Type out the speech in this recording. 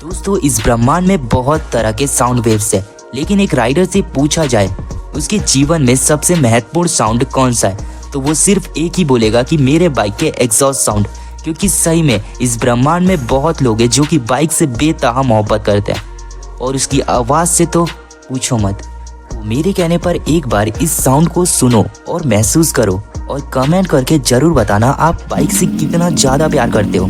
दोस्तों, इस ब्रह्मांड में बहुत तरह के साउंड वेव्स है, लेकिन एक राइडर से पूछा जाए उसके जीवन में सबसे महत्वपूर्ण साउंड कौन सा है, तो वो सिर्फ एक ही बोलेगा कि मेरे बाइक के एग्जॉस्ट साउंड। क्योंकि सही में इस ब्रह्मांड में बहुत लोग हैं जो कि बाइक से बेतहा मोहब्बत करते हैं, और उसकी आवाज़ से तो पूछो मत। तो मेरे कहने पर एक बार इस साउंड को सुनो और महसूस करो, और कमेंट करके जरूर बताना आप बाइक से कितना ज़्यादा प्यार करते हो।